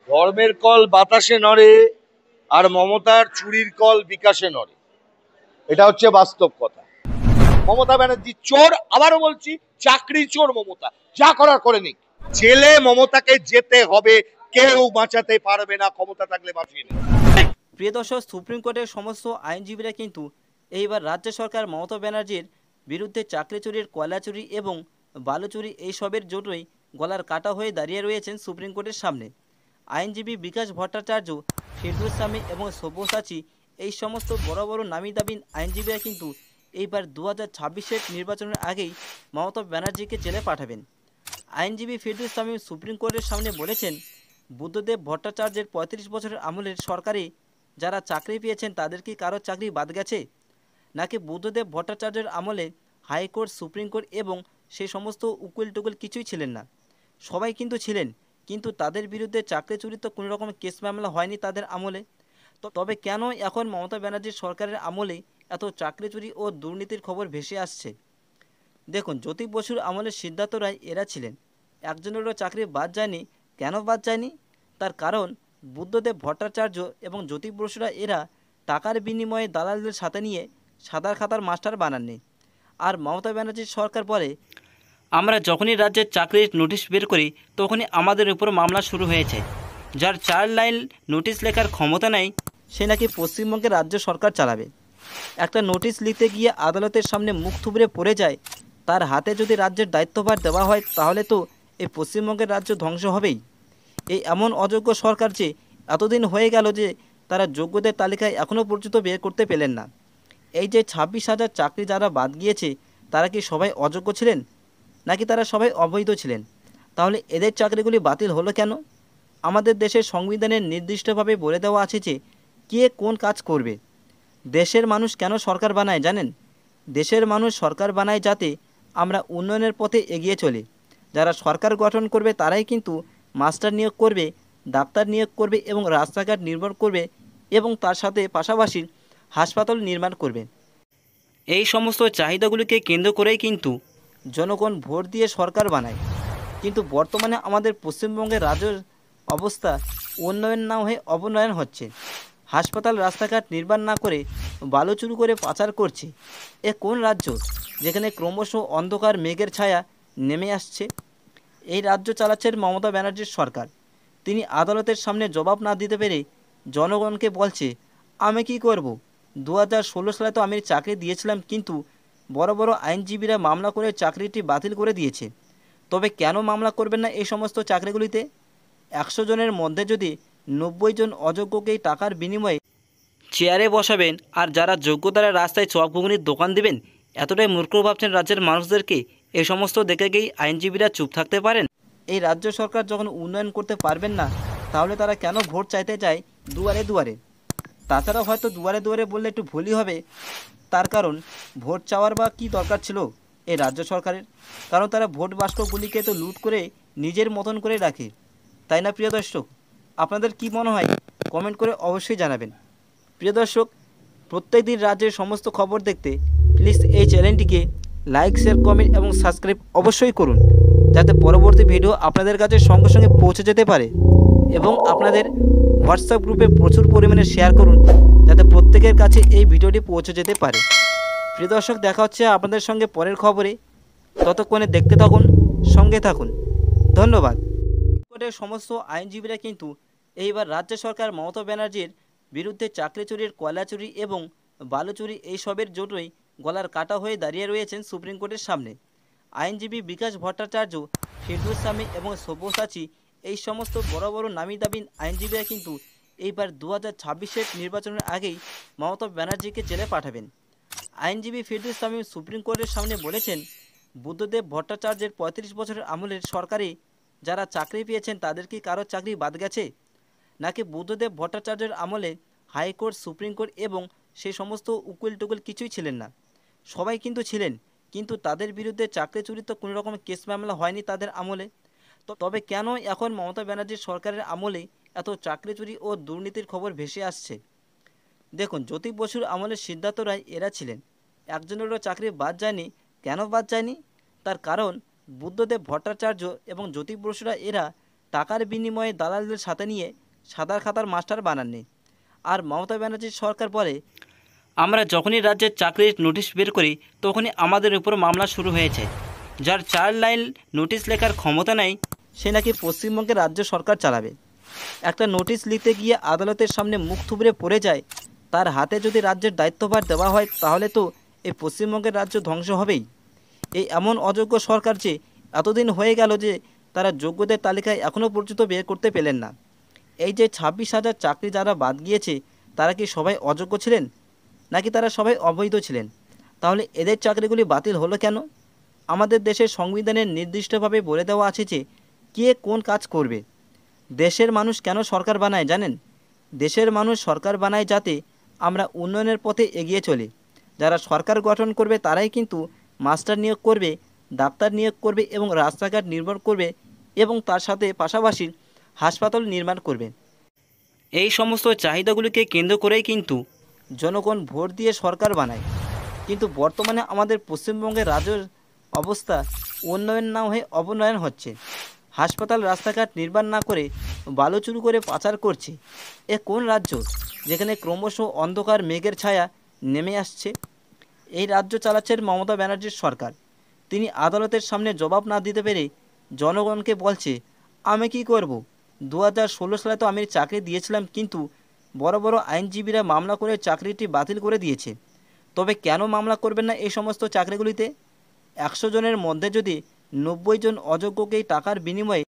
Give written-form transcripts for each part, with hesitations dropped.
ধর্মের কল বাতাসে নড়ে, আর মমতার চুরির কল বিকাশে নড়ে। এটা হচ্ছে বাস্তব কথা। মমতা ব্যানার্জি চোর, আবারও বলছি, চাকরি চোর মমতা। যা করার করে নিক, জেলে মমতাকে যেতে হবে, কেউ বাঁচাতে পারবে না, ক্ষমতা থাকলে বাঁচিয়ে নেবে। প্রিয় দর্শক, সুপ্রিম কোর্টের সমস্ত আইনজীবীরা কিন্তু এইবার রাজ্য সরকার মমতা ব্যানার্জির বিরুদ্ধে চাকরি চুরির, কয়লা চুরি এবং বালু চুরি এইসবের জন্যই গলার কাটা হয়ে দাঁড়িয়ে রয়েছেন সুপ্রিম কোর্টের সামনে। আইনজীবী বিকাশ ভট্টাচার্য, ফেরদৌস সামি এবং সব্যসাচী, এই সমস্ত বড় বড় নামি দামি আইনজীবীরা কিন্তু এইবার 2026-এর নির্বাচনের আগেই মমতা ব্যানার্জিকে জেলে পাঠাবেন। আইনজীবী ফেরদৌস সামি সুপ্রিম কোর্টের সামনে বলেছেন, বুদ্ধদেব ভট্টাচার্যের 35 বছরের আমলের সরকারে যারা চাকরি পেয়েছেন তাদের কি কারো চাকরি বাদ গেছে, নাকি বুদ্ধদেব ভট্টাচার্যের আমলে হাইকোর্ট, সুপ্রিম কোর্ট এবং সেই সমস্ত উকিল টুকিল কিছুই ছিলেন না? সবাই কিন্তু ছিলেন, কিন্তু তাদের বিরুদ্ধে চাকরি চুরি তো কোনো রকম কেস মামলা হয়নি তাদের আমলে। তবে কেন এখন মমতা ব্যানার্জির সরকারের আমলে এত চাকরি চুরি ও দুর্নীতির খবর ভেসে আসছে? দেখুন, জ্যোতি বসুর আমলে সিদ্ধার্থ রায় এরা ছিলেন, একজনেরও চাকরি বাদ যায়নি। কেন বাদ যায়নি? তার কারণ বুদ্ধদেব ভট্টাচার্য এবং জ্যোতি বসুরা এরা টাকার বিনিময়ে দালালদের সাথে নিয়ে সাদার খাতার মাস্টার বানাননি। আর মমতা ব্যানার্জির সরকার বলে, আমরা যখনই রাজ্যের চাকরির নোটিশ বের করি তখনই আমাদের উপর মামলা শুরু হয়েছে। যার 4 লাইন নোটিশ লেখার ক্ষমতা নেই সে নাকি পশ্চিমবঙ্গের রাজ্য সরকার চালাবে। একটা নোটিশ লিখতে গিয়ে আদালতের সামনে মুখ থুবড়ে পড়ে যায়, তার হাতে যদি রাজ্যের দায়িত্বভার দেওয়া হয় তাহলে তো এই পশ্চিমবঙ্গের রাজ্য ধ্বংস হবেই। এই এমন অযোগ্য সরকার যে এতদিন হয়ে গেল যে তারা যোগ্যদের তালিকায় এখনও পর্যন্ত বের করতে পেলেন না। এই যে 26,000 চাকরি যারা বাদ গিয়েছে, তারা কি সবাই অযোগ্য ছিলেন, নাকি তারা সবাই অবৈধ ছিলেন? তাহলে এদের চাকরিগুলি বাতিল হলো কেন? আমাদের দেশের সংবিধানের নির্দিষ্টভাবে বলে দেওয়া আছে যে কে কোন কাজ করবে। দেশের মানুষ কেন সরকার বানায় জানেন? দেশের মানুষ সরকার বানায় যাতে আমরা উন্নয়নের পথে এগিয়ে চলি। যারা সরকার গঠন করবে তারাই কিন্তু মাস্টার নিয়োগ করবে, ডাক্তার নিয়োগ করবে এবং রাস্তাঘাট নির্মাণ করবে এবং তার সাথে পাশাপাশি হাসপাতাল নির্মাণ করবে। এই সমস্ত চাহিদাগুলিকে কেন্দ্র করেই কিন্তু জনগণ ভোট দিয়ে সরকার বানায়। কিন্তু বর্তমানে আমাদের পশ্চিমবঙ্গের রাজ্যের অবস্থা উন্নয়ন না হয়ে অবনয়ন হচ্ছে। হাসপাতাল, রাস্তাঘাট নির্মাণ না করে বালু চুরি করে পাচার করছে। এ কোন রাজ্য যেখানে ক্রমশ অন্ধকার মেঘের ছায়া নেমে আসছে? এই রাজ্য চালাচ্ছেন মমতা ব্যানার্জির সরকার। তিনি আদালতের সামনে জবাব না দিতে পেরে জনগণকে বলছে, আমি কি করব, 2016 সালে তো আমি চাকরি দিয়েছিলাম, কিন্তু বড় বড় আইনজীবীরা মামলা করে চাকরিটি বাতিল করে দিয়েছে। তবে কেন মামলা করবেন না এই সমস্ত চাকরিগুলিতে? 100 জনের মধ্যে যদি 90 জন অযোগ্যকেই টাকার বিনিময়ে চেয়ারে বসাবেন, আর যারা যোগ্য তারা রাস্তায় চক ঘুগনির দোকান দেবেন, এতটাই মূর্খ ভাবছেন রাজ্যের মানুষদেরকে? এই সমস্ত দেখে গিয়ে আইনজীবীরা চুপ থাকতে পারেন? এই রাজ্য সরকার যখন উন্নয়ন করতে পারবেন না, তাহলে তারা কেন ভোট চাইতে যায় দুয়ারে দুয়ারে? তাছাড়া হয়তো দুয়ারে দুয়ারে বললে একটু ভুলই হবে, তার কারণ ভোট চাওয়ার বা কী দরকার ছিল এই রাজ্য সরকারের? কারণ তারা ভোট বাক্সগুলিকে তো লুট করে নিজের মতন করে রাখে, তাই না প্রিয় দর্শক? আপনাদের কি মনে হয় কমেন্ট করে অবশ্যই জানাবেন। প্রিয় দর্শক, প্রত্যেক দিন রাজ্যের সমস্ত খবর দেখতে প্লিজ এই চ্যানেলটিকে লাইক, শেয়ার, কমেন্ট এবং সাবস্ক্রাইব অবশ্যই করুন, যাতে পরবর্তী ভিডিও আপনাদের কাছে সঙ্গে সঙ্গে পৌঁছে যেতে পারে। এবং আপনাদের হোয়াটসঅ্যাপ গ্রুপে প্রচুর পরিমাণে শেয়ার করুন, যাতে প্রত্যেকের কাছে এই ভিডিওটি পৌঁছে যেতে পারে। প্রিয় দর্শক, দেখা হচ্ছে আপনাদের সঙ্গে পরের খবরে। ততক্ষণে দেখতে থাকুন, সঙ্গে থাকুন। ধন্যবাদ। কোর্টের সমস্ত আইনজীবীরা কিন্তু এইবার রাজ্য সরকার মমতা ব্যানার্জির বিরুদ্ধে চাকরি চুরির, কয়লা চুরি এবং বালু চুরি এইসবের জন্যই গলার কাটা হয়ে দাঁড়িয়ে রয়েছেন সুপ্রিম কোর্টের সামনে। আইনজীবী বিকাশ ভট্টাচার্য, ফেরদৌস সামি এবং সব্যসাচী, এই সমস্ত বড় বড় নামি দামি আইনজীবীরা কিন্তু এইবার 2026-এর নির্বাচনের আগেই মমতা ব্যানার্জিকে জেলে পাঠাবেন। আইনজীবী ফেরদৌস সামি সুপ্রিম কোর্টের সামনে বলেছেন, বুদ্ধদেব ভট্টাচার্যের 35 বছরের আমলের সরকারে যারা চাকরি পেয়েছেন তাদের কি কারো চাকরি বাদ গেছে, নাকি বুদ্ধদেব ভট্টাচার্যের আমলে হাইকোর্ট, সুপ্রিম কোর্ট এবং সেই সমস্ত উকিল টুকিল কিছুই ছিলেন না? সবাই কিন্তু ছিলেন, কিন্তু তাদের বিরুদ্ধে চাকরি চুরি তো কোনো রকম কেস মামলা হয়নি তাদের আমলে। তবে কেন এখন মমতা ব্যানার্জির সরকারের আমলে এত চাকরি চুরি ও দুর্নীতির খবর ভেসে আসছে? দেখুন, জ্যোতি বসুর আমলে সিদ্ধার্থ রায় এরা ছিলেন, একজনেরও চাকরি বাদ যায়নি। কেন বাদ যায়নি? তার কারণ বুদ্ধদেব ভট্টাচার্য এবং জ্যোতি বসুরা এরা টাকার বিনিময়ে দালালদের সাথে নিয়ে সাদার খাতার মাস্টার বানাননি। আর মমতা ব্যানার্জির সরকার বলে, আমরা যখনই রাজ্যের চাকরির নোটিশ বের করি তখনই আমাদের উপর মামলা শুরু হয়েছে। যার 4 লাইন নোটিশ লেখার ক্ষমতা নেই সে নাকি পশ্চিমবঙ্গের রাজ্য সরকার চালাবে। একটা নোটিশ লিখতে গিয়ে আদালতের সামনে মুখ থুবড়ে পড়ে যায়, তার হাতে যদি রাজ্যের দায়িত্বভার দেওয়া হয় তাহলে তো এই পশ্চিমবঙ্গের রাজ্য ধ্বংস হবেই। এই এমন অযোগ্য সরকার যে এতদিন হয়ে গেল যে তারা যোগ্যদের তালিকায় এখনও পর্যন্ত বের করতে পেলেন না। এই যে 26,000 চাকরি যারা বাদ গিয়েছে তারা কি সবাই অযোগ্য ছিলেন নাকি তারা সবাই অবৈধ ছিলেন? তাহলে এদের চাকরিগুলি বাতিল হলো কেন? আমাদের দেশের সংবিধানের নির্দিষ্টভাবে বলে দেওয়া আছে যে কে কোন কাজ করবে। দেশের মানুষ কেন সরকার বানায় জানেন? দেশের মানুষ সরকার বানায় যাতে আমরা উন্নয়নের পথে এগিয়ে চলি। যারা সরকার গঠন করবে তারাই কিন্তু মাস্টার নিয়োগ করবে, ডাক্তার নিয়োগ করবে এবং রাস্তাঘাট নির্মাণ করবে এবং তার সাথে পাশাপাশি হাসপাতাল নির্মাণ করবে। এই সমস্ত চাহিদাগুলিকে কেন্দ্র করেই কিন্তু জনগণ ভোট দিয়ে সরকার বানায়। কিন্তু বর্তমানে আমাদের পশ্চিমবঙ্গের রাজ্যের অবস্থা উন্নয়ন না হয়ে অবনয়ন হচ্ছে। হাসপাতাল রাস্তাঘাট নির্মাণ না করে বালু চুরি করে পাচার করছে। এ কোন রাজ্য যেখানে ক্রমশ অন্ধকার মেঘের ছায়া নেমে আসছে? এই রাজ্য চালাচ্ছেন মমতা ব্যানার্জির সরকার। তিনি আদালতের সামনে জবাব না দিতে পেরে জনগণকে বলছে, আমি কি করব? 2016 সালে তো আমি চাকরি দিয়েছিলাম, কিন্তু বড় বড় আইনজীবীরা মামলা করে চাকরিটি বাতিল করে দিয়েছে। তবে কেন মামলা করবেন না এই সমস্ত চাকরিগুলিতে? 100 জনের মধ্যে যদি 90 জন অযোগ্যকেই টাকার বিনিময়ে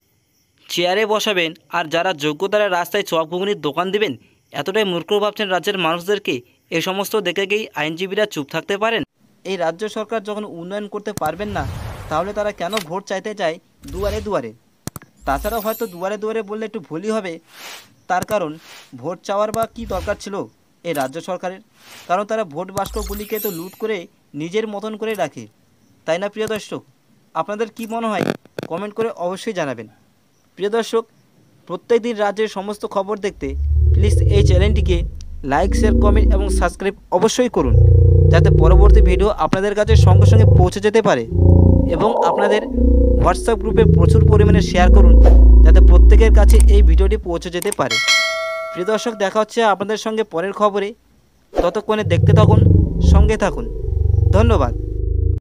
চেয়ারে বসাবেন আর যারা যোগ্য তারা রাস্তায় চপ ঘুগনির দোকান দেবেন, এতটাই মূর্খ ভাবছেন রাজ্যের মানুষদেরকে? এ সমস্ত দেখে গিয়ে আইনজীবীরা চুপ থাকতে পারেন? এই রাজ্য সরকার যখন উন্নয়ন করতে পারবেন না তাহলে তারা কেন ভোট চাইতে যায় দুয়ারে দুয়ারে? তাছাড়াও হয়তো দুয়ারে দুয়ারে বললে একটু ভুলই হবে, তার কারণ ভোট চাওয়ার বা কী দরকার ছিল এই রাজ্য সরকারের? কারণ তারা ভোট বাক্সগুলিকে তো লুট করে নিজের মতন করে রাখে, তাই না প্রিয় দর্শক? আপনাদের কি মনে হয় কমেন্ট করে অবশ্যই জানাবেন। প্রিয় দর্শক, প্রত্যেক দিন রাজ্যের সমস্ত খবর দেখতে প্লিজ এই চ্যানেলটিকে লাইক, শেয়ার, কমেন্ট এবং সাবস্ক্রাইব অবশ্যই করুন, যাতে পরবর্তী ভিডিও আপনাদের কাছে সঙ্গে সঙ্গে পৌঁছে যেতে পারে। এবং আপনাদের হোয়াটসঅ্যাপ গ্রুপে প্রচুর পরিমাণে শেয়ার করুন, যাতে প্রত্যেকের কাছে এই ভিডিওটি পৌঁছে যেতে পারে। প্রিয় দর্শক, দেখা হচ্ছে আপনাদের সঙ্গে পরের খবরে। ততক্ষণে দেখতে থাকুন, সঙ্গে থাকুন। ধন্যবাদ।